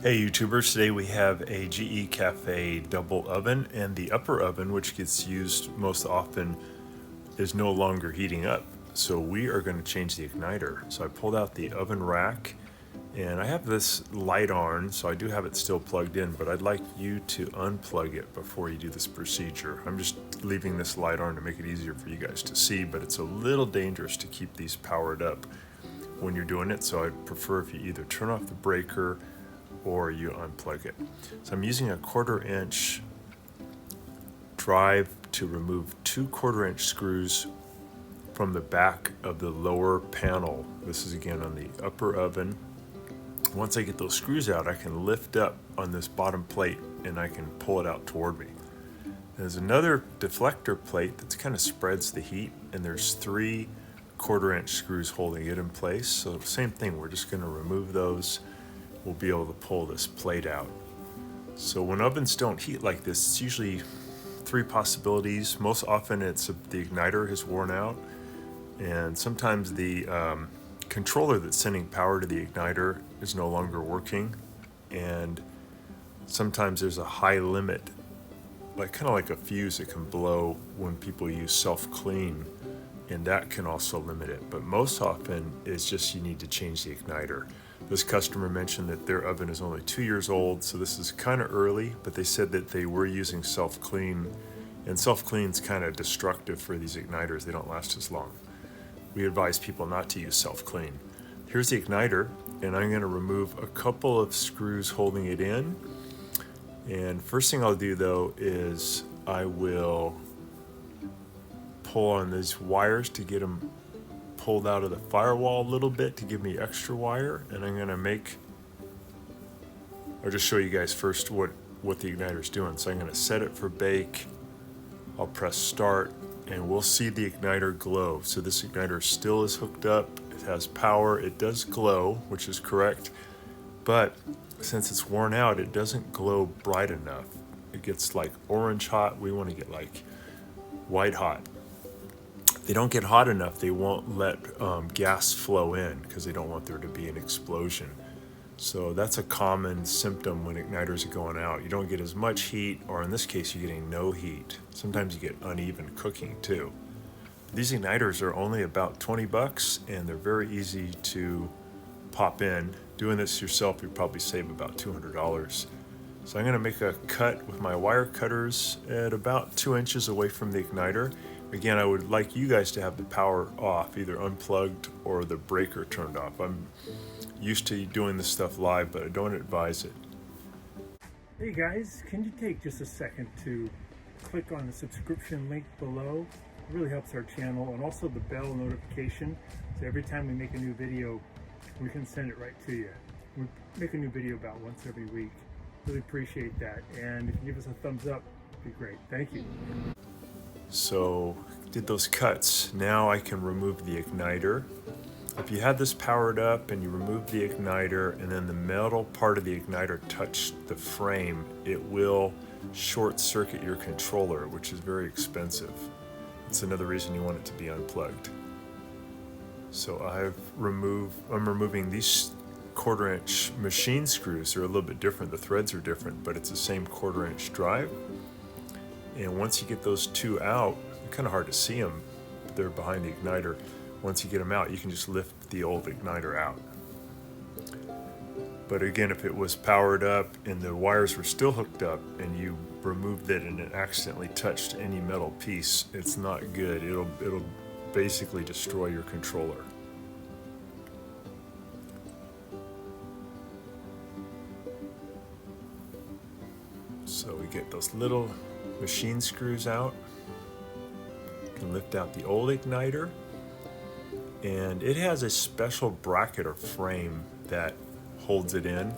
Hey YouTubers, today we have a GE Cafe double oven, and the upper oven, which gets used most often, is no longer heating up. So we are going to change the igniter. So I pulled out the oven rack, and I have this light on, so I do have it still plugged in, but I'd like you to unplug it before you do this procedure. I'm just leaving this light on to make it easier for you guys to see, but it's a little dangerous to keep these powered up when you're doing it, so I'd prefer if you either turn off the breaker or you unplug it. So I'm using a 1/4 inch drive to remove 2 1/4 inch screws from the back of the lower panel. This is again on the upper oven. Once I get those screws out, I can lift up on this bottom plate and I can pull it out toward me. There's another deflector plate that kind of spreads the heat, and there's 3 1/4 inch screws holding it in place. So same thing, we're just going to remove those. We'll be able to pull this plate out. So when ovens don't heat like this, it's usually 3 possibilities. Most often it's the igniter has worn out, and sometimes the controller that's sending power to the igniter is no longer working, and sometimes there's a high limit, like kind of like a fuse that can blow when people use self-clean, and that can also limit it. But most often it's just you need to change the igniter. This customer mentioned that their oven is only 2 years old, so this is kind of early, but they said that they were using self-clean, and self-clean is kind of destructive for these igniters. They don't last as long. We advise people not to use self-clean. Here's the igniter, and I'm going to remove a couple of screws holding it in. And first thing I'll do though is I will pull on these wires to get them pulled out of the firewall a little bit to give me extra wire, and I'm going to I'll just show you guys first what the igniter is doing. So I'm going to set it for bake. I'll press start, and we'll see the igniter glow. So this igniter still is hooked up. It has power. It does glow, which is correct, but since it's worn out, it doesn't glow bright enough. It gets like orange hot. We want to get like white hot. They don't get hot enough, they won't let gas flow in because they don't want there to be an explosion. So that's a common symptom when igniters are going out. You don't get as much heat, or in this case, you're getting no heat. Sometimes you get uneven cooking too. These igniters are only about 20 bucks, and they're very easy to pop in. Doing this yourself, you probably save about $200. So I'm going to make a cut with my wire cutters at about 2 inches away from the igniter. Again, I would like you guys to have the power off, either unplugged or the breaker turned off. I'm used to doing this stuff live, but I don't advise it. Hey guys, can you take just a second to click on the subscription link below? It really helps our channel, and also the bell notification, so every time we make a new video, we can send it right to you. We make a new video about once every week. Really appreciate that, and if you give us a thumbs up, it'd be great. Thank you. So did those cuts. Now I can remove the igniter. If you had this powered up and you remove the igniter and then the metal part of the igniter touched the frame, it will short circuit your controller, which is very expensive. It's another reason you want it to be unplugged. So I'm removing these 1/4 inch machine screws. They're a little bit different. The threads are different, but it's the same 1/4 inch drive. And once you get those 2 out, it's kind of hard to see them. They're behind the igniter. Once you get them out, you can just lift the old igniter out. But again, if it was powered up and the wires were still hooked up and you removed it and it accidentally touched any metal piece, it's not good. It'll basically destroy your controller. So we get those little machine screws out. You can lift out the old igniter, and it has a special bracket or frame that holds it in.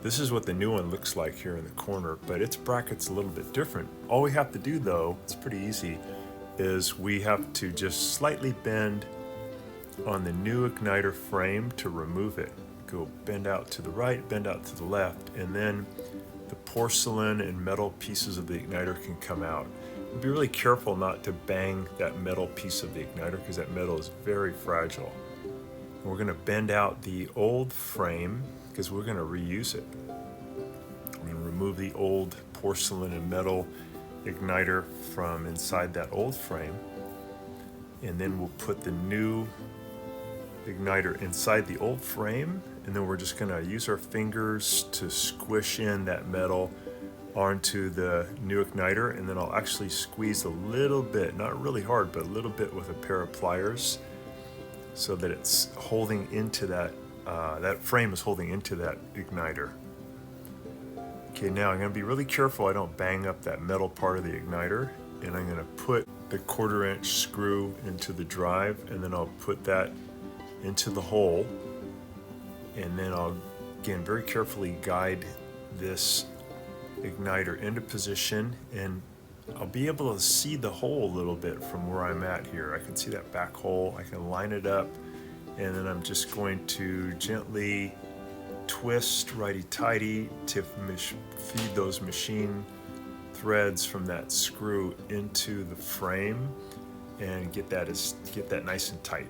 This is what the new one looks like here in the corner, but its bracket's a little bit different. All we have to do though, it's pretty easy, is we have to just slightly bend on the new igniter frame to remove it. Go bend out to the right, bend out to the left, and then the porcelain and metal pieces of the igniter can come out. Be really careful not to bang that metal piece of the igniter because that metal is very fragile. We're going to bend out the old frame because we're going to reuse it. remove the old porcelain and metal igniter from inside that old frame, and then we'll put the new igniter inside the old frame, and then we're just going to use our fingers to squish in that metal onto the new igniter, and then I'll actually squeeze a little bit, not really hard, but a little bit with a pair of pliers so that it's holding into that, that frame is holding into that igniter. Okay, now I'm going to be really careful I don't bang up that metal part of the igniter, and I'm going to put the 1/4 inch screw into the drive, and then I'll put that into the hole, and then I'll again very carefully guide this igniter into position, and I'll be able to see the hole a little bit from where I'm at here. I can see that back hole, I can line it up, and then I'm just going to gently twist righty-tighty to feed those machine threads from that screw into the frame and get that nice and tight.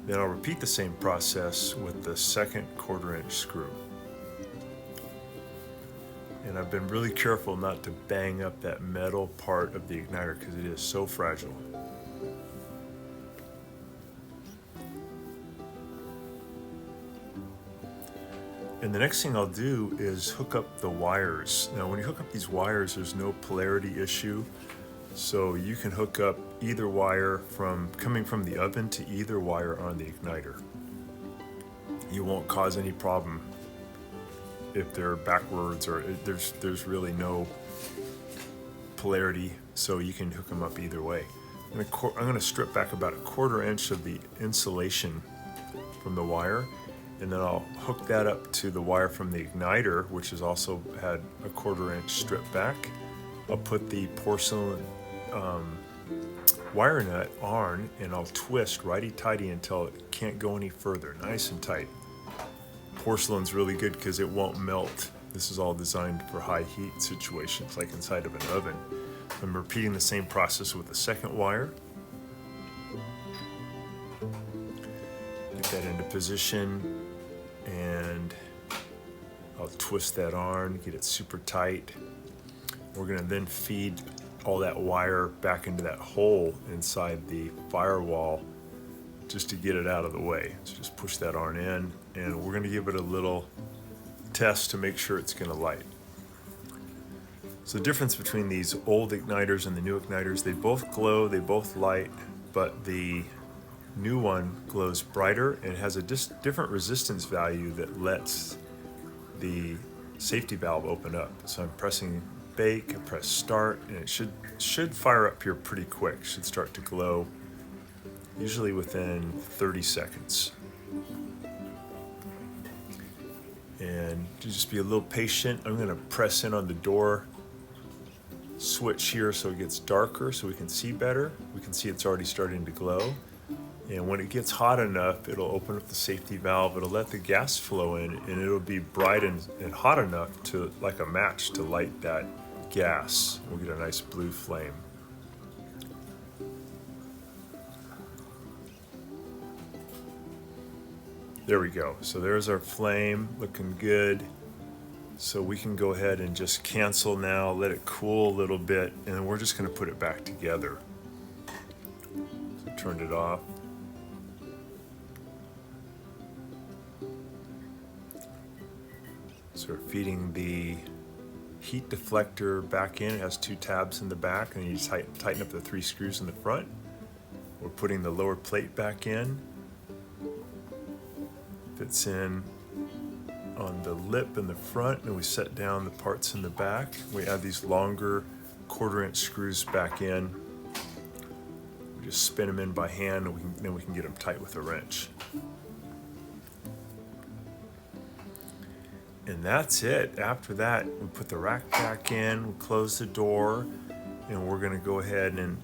Then I'll repeat the same process with the second 1/4 inch screw. And I've been really careful not to bang up that metal part of the igniter because it is so fragile. And the next thing I'll do is hook up the wires. Now when you hook up these wires, there's no polarity issue. So you can hook up either wire coming from the oven to either wire on the igniter. You won't cause any problem if they're backwards, or there's really no polarity, so you can hook them up either way. I'm going to strip back about 1/4 inch of the insulation from the wire, and then I'll hook that up to the wire from the igniter, which has also had a 1/4 inch strip back. I'll put the porcelain wire nut on, and I'll twist righty-tighty until it can't go any further, nice and tight. Porcelain's really good because it won't melt. This is all designed for high heat situations like inside of an oven. I'm repeating the same process with the second wire. Get that into position, and I'll twist that on, get it super tight. We're going to then feed all that wire back into that hole inside the firewall just to get it out of the way. So just push that arm in, and we're going to give it a little test to make sure it's going to light. So the difference between these old igniters and the new igniters, they both glow, they both light, but the new one glows brighter and has a different resistance value that lets the safety valve open up. So I'm pressing bake, I press start, and it should fire up here pretty quick. It should start to glow usually within 30 seconds. And to just be a little patient, I'm going to press in on the door switch here so it gets darker so we can see better. We can see it's already starting to glow. And when it gets hot enough, it'll open up the safety valve, it'll let the gas flow in, and it'll be bright and hot enough to, like a match, to light that gas. We'll get a nice blue flame. There we go. So there's our flame, looking good. So we can go ahead and just cancel now, let it cool a little bit, and then we're just going to put it back together. So turned it off. So we're feeding the heat deflector back in. It has 2 tabs in the back, and you just tighten up the 3 screws in the front. We're putting the lower plate back in. Fits in on the lip in the front, and we set down the parts in the back. We add these longer 1/4 inch screws back in. We just spin them in by hand, and then we can get them tight with a wrench. And that's it. After that, we put the rack back in, we close the door, and we're going to go ahead and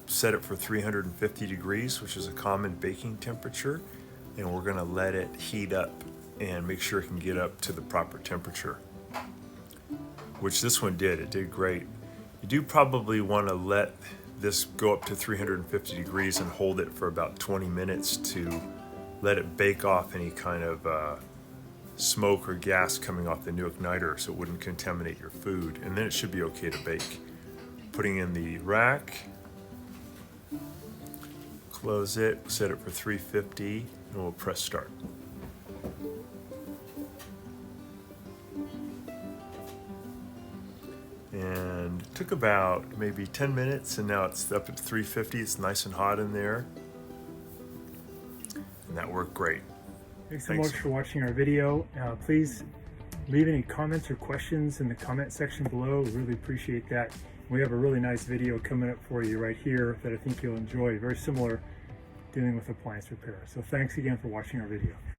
set it for 350 degrees, which is a common baking temperature. And we're going to let it heat up and make sure it can get up to the proper temperature, which this one did. It did great. You do probably want to let this go up to 350 degrees and hold it for about 20 minutes to let it bake off any kind of smoke or gas coming off the new igniter so it wouldn't contaminate your food. And then it should be okay to bake. Putting in the rack, close it, set it for 350, and we'll press start. And it took about maybe 10 minutes, and now it's up at 350. It's nice and hot in there, and that worked great. Thanks so much for watching our video. Please leave any comments or questions in the comment section below. We really appreciate that. We have a really nice video coming up for you right here that I think you'll enjoy. Very similar, dealing with appliance repair. So thanks again for watching our video.